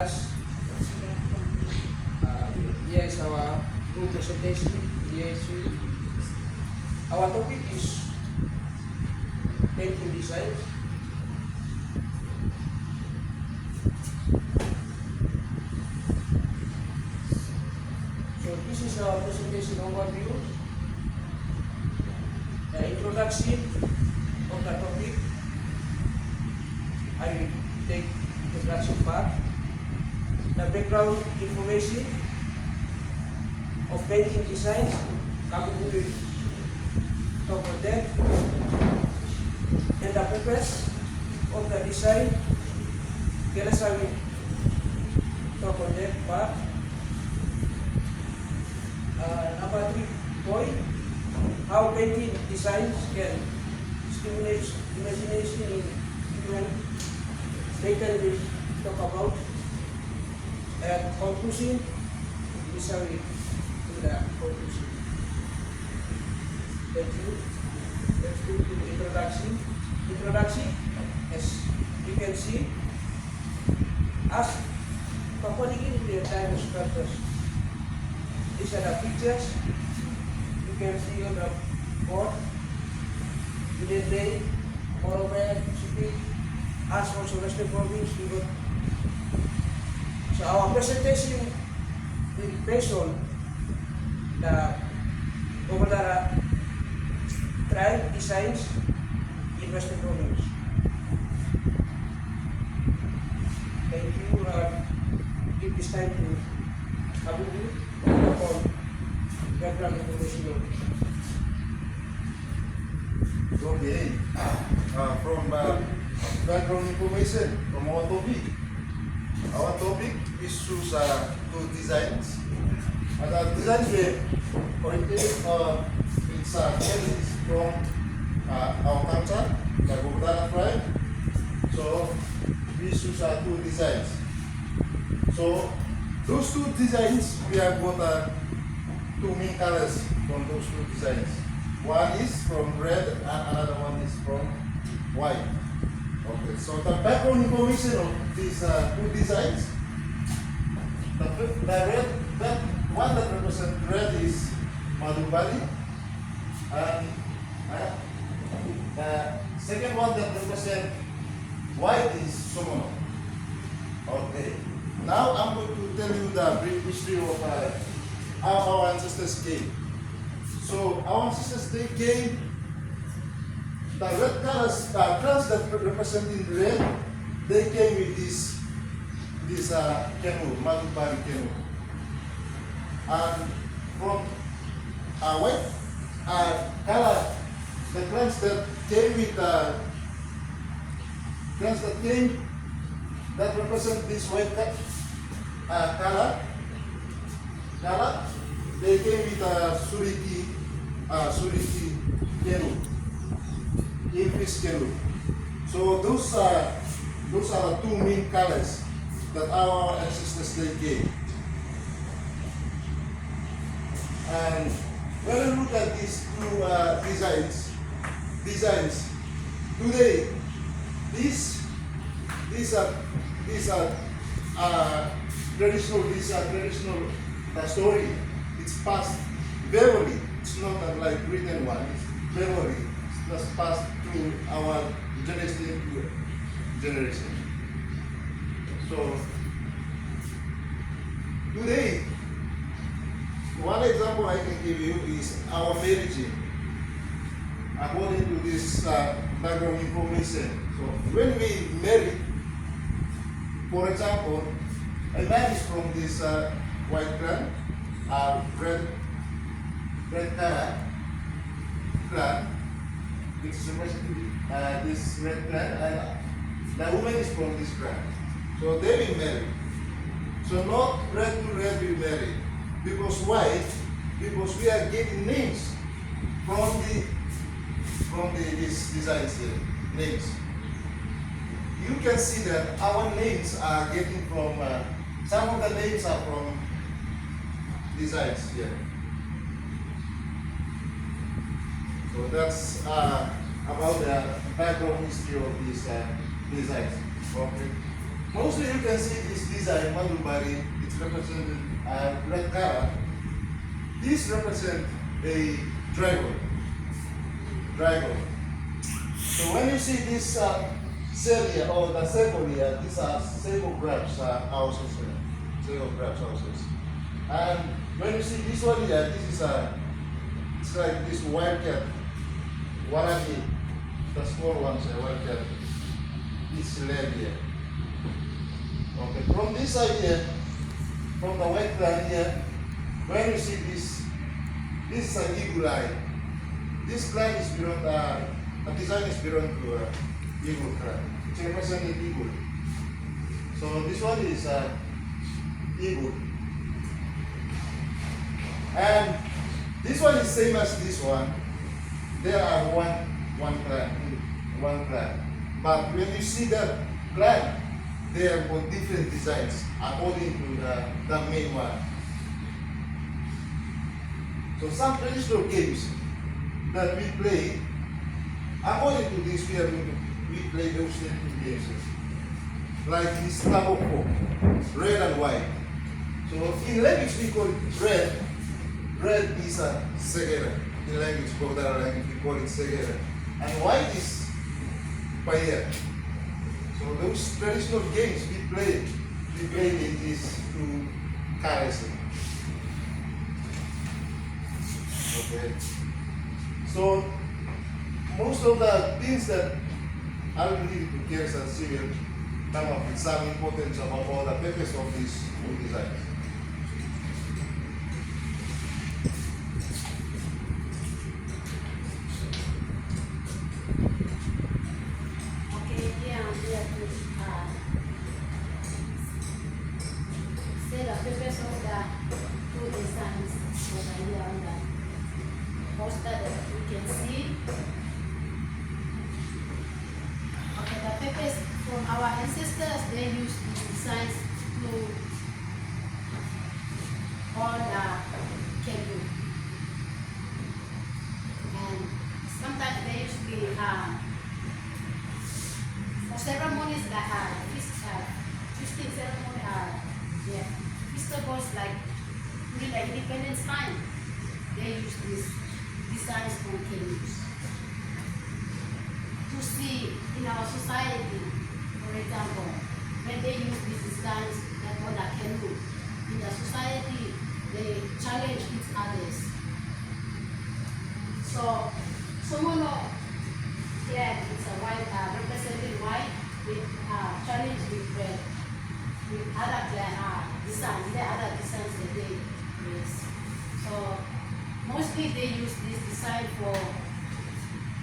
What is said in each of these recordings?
Here is our group presentation. Our topic is painting design. So this is our presentation overview, the introduction of the topic. I will take introduction part. The background information of painting designs, kami will talk on that, and the purpose of the design, Kelas I will talk on that part. Number 3 point, how painting designs can stimulate imagination in human. Later we will talk about. And conclusion, this is how we do the conclusion. Thank you. Let's go to the introduction. Introduction, as you can see, as accompanying the entire structures. These are the pictures you can see on the board. Today, Morobe, City, as also Western Province, we got. So our presentation will be based on the Gobaldara tribe designs in Western Province. Thank you. Give this time to Abubu for background information. Okay. From background information from our topic. Our topic is choose two designs. And the designs we oriented it's from our culture, the Gobaldara tribe. So we choose two designs. So those two designs we have got two main colors from those two designs. One is from red and another one is from white. Okay, so the background information of these two designs, the red, that one that represents red is Madhubali, and the second one that represents white is Sumono. Okay, now I'm going to tell you the brief history of how our ancestors came. So our ancestors, they came. The red colors, plants that represent in red, they came with this canoe, Madhubali canoe. And from white color, the plants that came with that represent this white color, they came with Suriki canoe. Increased canoe. So those are the two main colors that our ancestors they gave. And when we look at these two designs today, these are traditional. These are traditional story. It's passed verbally. It's not like written one. It's verbally. That's passed to our generation. So today, one example I can give you is our marriage. According to this background information, so when we marry, for example, a man is from this white clan, red clan. It's representing this red clan, and the woman is from this clan. So they will marry. So not red to red will marry. Because why? Because we are getting names from these designs here. Names. You can see that our names are getting from some of the names are from designs here. So that's about the background history of these designs. Okay. Mostly you can see this design, Madhubari, it's represented red color. This represents a dragon. Dragon. So when you see this cell here, or the circle here, these are grapes houses. Grapes houses. And when you see this one here, this is it's like this white cat. Waraki, the small ones, white cat. This leg here. Okay, from this side here, from the white line here, when you see this is an eagle eye. This line is beyond the design is beyond to eagle crab. It's representing eagle. So this one is eagle. And this one is same as this one. There are one clan. But when you see that clan, they have got different designs according to the main one. So some traditional games that we play, according to this, we play those two games. Like this tug of war, red and white. So in language we call it red. Red is a segera. In language, Bogdara language, we call it segera. And white is paella. So those traditional games we play in these two currency. Okay. So most of the things that I will leave to Keres and Civil come up with some importance about all the purpose of these new designs. Say the purpose of the two designs over here on the poster that you can see. Okay, the purpose from our ancestors, they used these designs to hold the canoe. And sometimes they used to be for ceremonies that are feasting ceremony festivals like during the independence time, they use these designs on canoes. To see in our society, for example, when they use these designs like on a canoe, in the society they challenge each others. So someone here is a white representing white with challenge with red. With other designs, the other designs that they use. So mostly they use this design for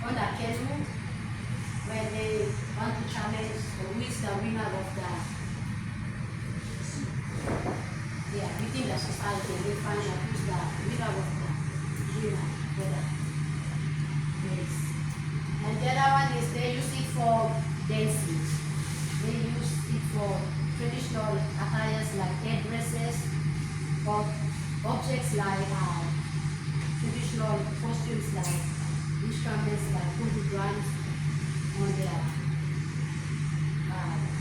on the canoe when they want to challenge who is the winner of within the society. They find out who's the winner of the race. And the other one is they use it for dancing. They use it for traditional attires like headdresses, or objects like traditional costumes like instruments like voodoo drums on their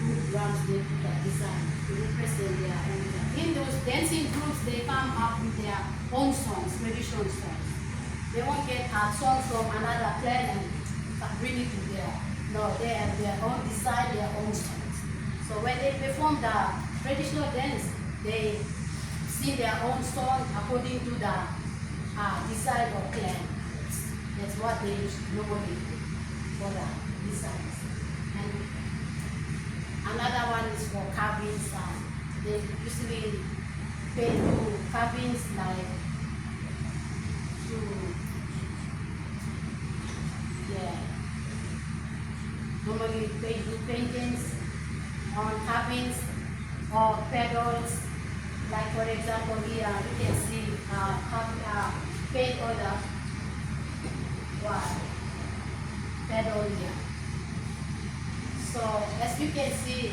voodoo drums. They put a design to represent their own. In those dancing groups, they come up with their own songs, traditional songs. They won't get a song from another clan and bring it to they have their own design, their own songs. So when they perform the traditional dance, they sing their own song according to the design of clan. That's what they use normally for the designs. And another one is for carvings. They usually paint carvings like normally they do paintings on carvings or pedals. Like for example here you can see paint on the pedal here. So as you can see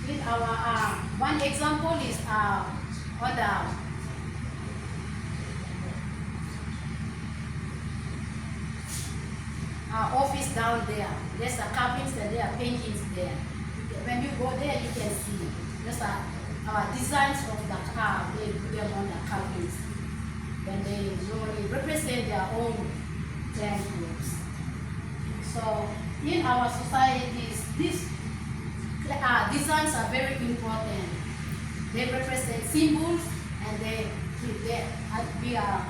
in our one example is on the office down there. There's a carvings and there are paintings there. when you go there, you can see just our designs of the car. They put them on the cabins. Then they usually represent their own clan groups. So in our societies, these designs are very important. They represent symbols, and we are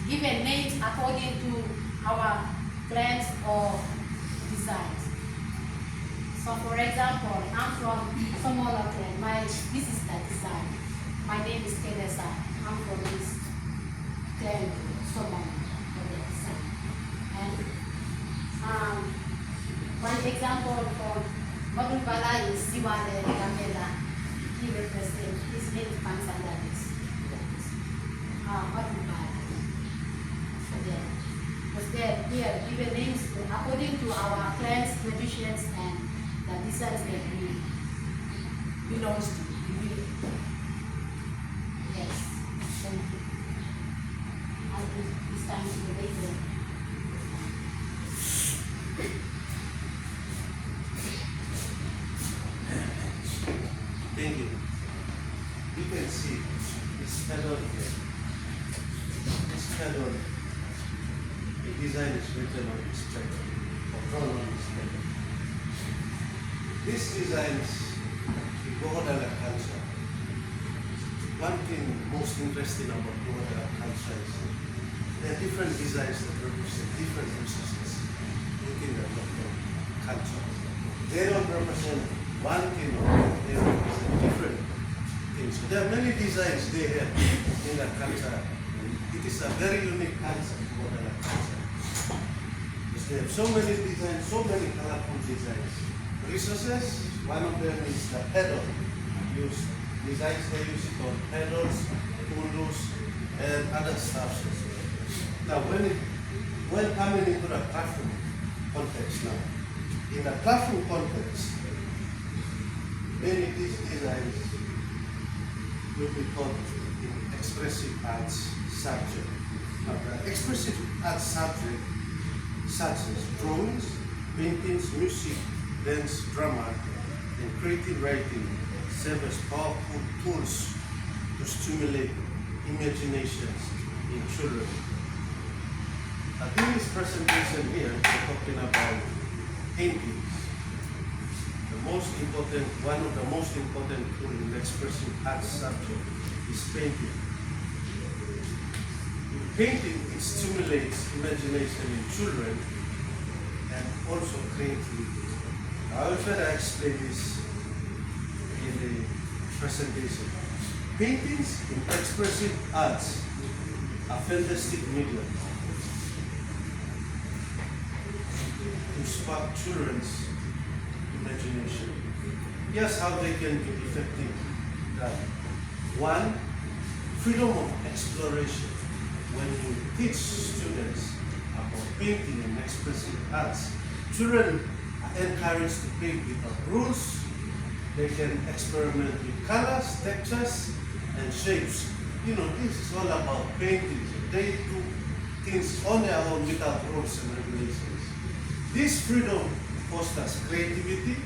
given names according to our clans or designs. So for example, I'm from Somola clan. This is the design. My name is Teresa. I'm from this clan, Somola, for the design. And one example for Madubala is Siwale Gamela. He represents his elephants under this. Madubala. Because we are given names according to our clans, traditions, and the designs that we belongs to. Yes, thank you. I'll give this time to the later. Thank you. You can see this pedal here. This pedal, the design is written on this pedal, or drawn on this pedal. These designs, the Gohodala culture. One thing most interesting about Gohodala culture is there are different designs that represent different resources within the local culture. They don't represent one thing, they represent different things. So there are many designs they have in the culture. It is a very unique culture, Gohodala culture. Because they have so many designs, so many colorful designs. Resources, one of them is the pedal. Designs they use it on pedals, tools, and other stuff as well. Now when coming into the classroom context now, in the classroom context, many of these designs will be taught in expressive arts subject. Now the expressive arts subject such as drawings, paintings, music, dance, drama, and creative writing serve as powerful tools to stimulate imaginations in children. In this presentation here, we're talking about paintings. One of the most important tools in the expressive arts subject is painting. In painting, it stimulates imagination in children and also creativity. I will try to explain this in the presentation. Paintings in expressive arts are fantastic medium to spark children's imagination. Here's how they can be effective. One, freedom of exploration. When you teach students about painting and expressive arts, children are encouraged to paint without rules. They can experiment with colors, textures, and shapes. You know, this is all about painting. They do things on their own without rules and regulations. This freedom fosters creativity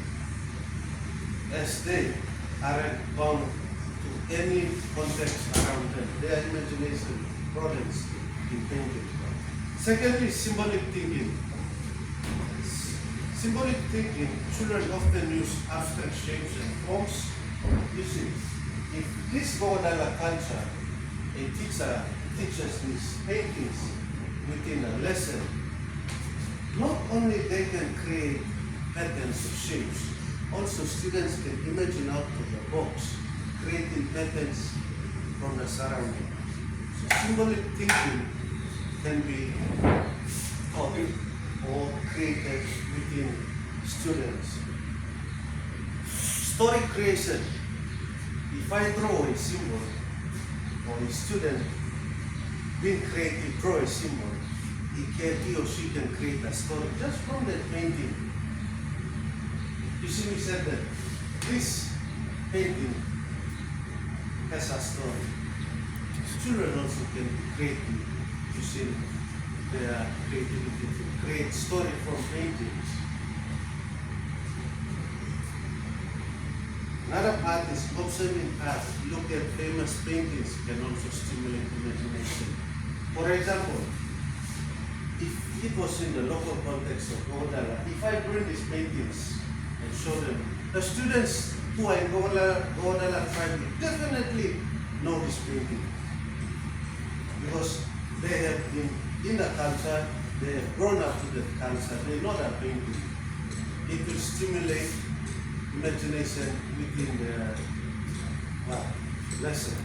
as they aren't bound to any context around them. Their imagination broadens in painting. Secondly, symbolic thinking. Symbolic thinking, children often use abstract shapes and forms. You see, if this Gohodala culture, a teacher teaches these paintings within a lesson, not only they can create patterns of shapes, also students can imagine out of the box, creating patterns from the surroundings. So symbolic thinking can be taught or created within students. Story creation. If I draw a symbol, or a student being creative draw a symbol, he or she can create a story just from that painting. You see, we said that this painting has a story. Children also can be creative using their creativity to create story from paintings. Another part is observing art. Look at famous paintings can also stimulate imagination. For example, if it was in the local context of Gogodala, if I bring these paintings and show them, the students who are in Gogodala tribe will definitely know this painting. Because they have been in the culture, they have grown up to the culture, they know that painting. It will stimulate imagination within the lesson.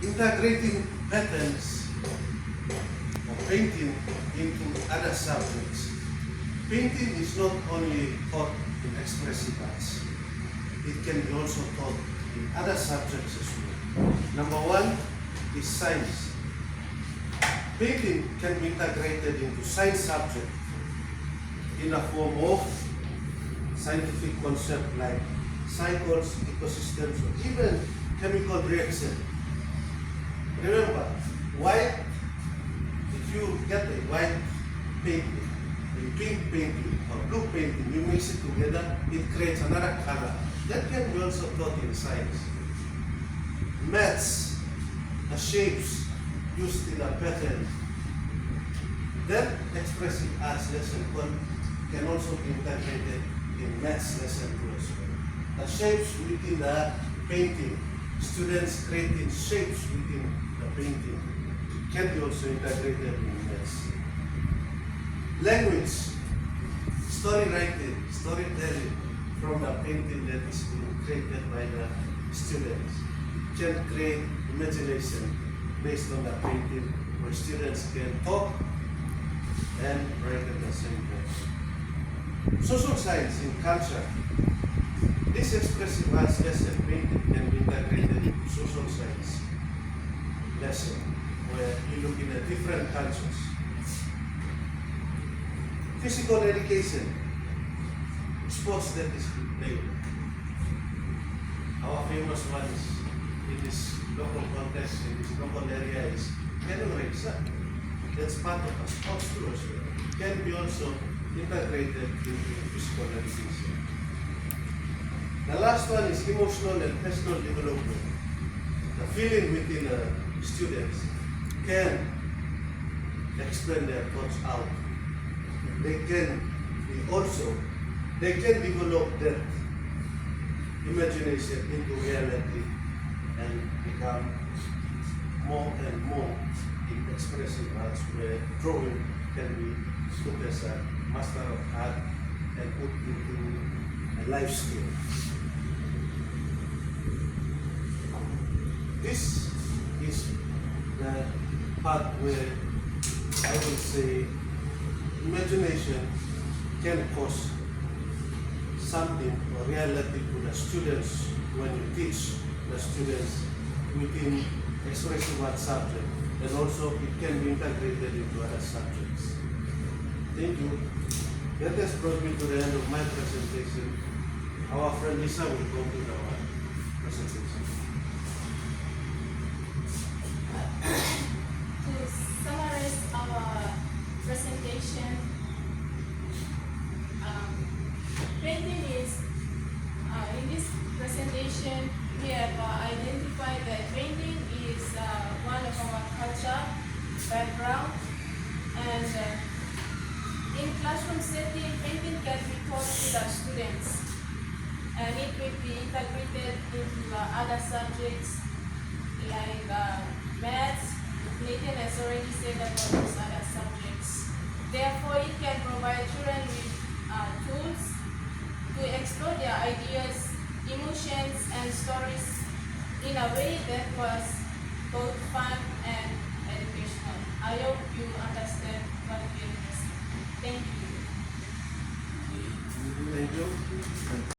Integrating patterns of painting into other subjects. Painting is not only taught in expressive arts, it can be also taught in other subjects as well. Number one is science. Painting can be integrated into science subject in the form of scientific concepts like cycles, ecosystems, or even chemical reaction. Remember, white, if you get a white painting, a pink painting, or blue painting, you mix it together, it creates another color. That can be also taught in science. Maths, the shapes used in a pattern. That expressive arts lesson can also be integrated in maths lesson too as well. The shapes within the painting, students creating shapes within the painting can be also integrated in maths. Language, story writing, storytelling from the painting that is being created by the students can create imagination based on the painting where students can talk and write at the same time. Social science in culture. This expressive arts lesson painting can be integrated into social science lesson where you're looking at different cultures. Physical education, sports that is played. Our famous ones in this local context, in this local area is canoe race. That's part of a sports too as well. Can be also integrated into physical education. The last one is emotional and personal development. The feeling within the students can explain their thoughts out. They can develop that imagination into reality and become more and more in expressive arts where drawing can be put as a master of art and put into a life skill. This is the part where I would say imagination can cause something or reality to the students when you teach the students within expressive art subject, and also it can be integrated into other subjects. Thank you. That has brought me to the end of my presentation. Our friend Lisa will conclude our presentation. To summarize our presentation, painting is, in this presentation, we have identified that painting is one of our culture background, and in classroom setting, painting can be taught to the students, and it will be integrated into other subjects like maths. Nathan has already said about those other subjects. Therefore, it can provide children with tools to explore their ideas, emotions, and stories in a way that was both fun and educational.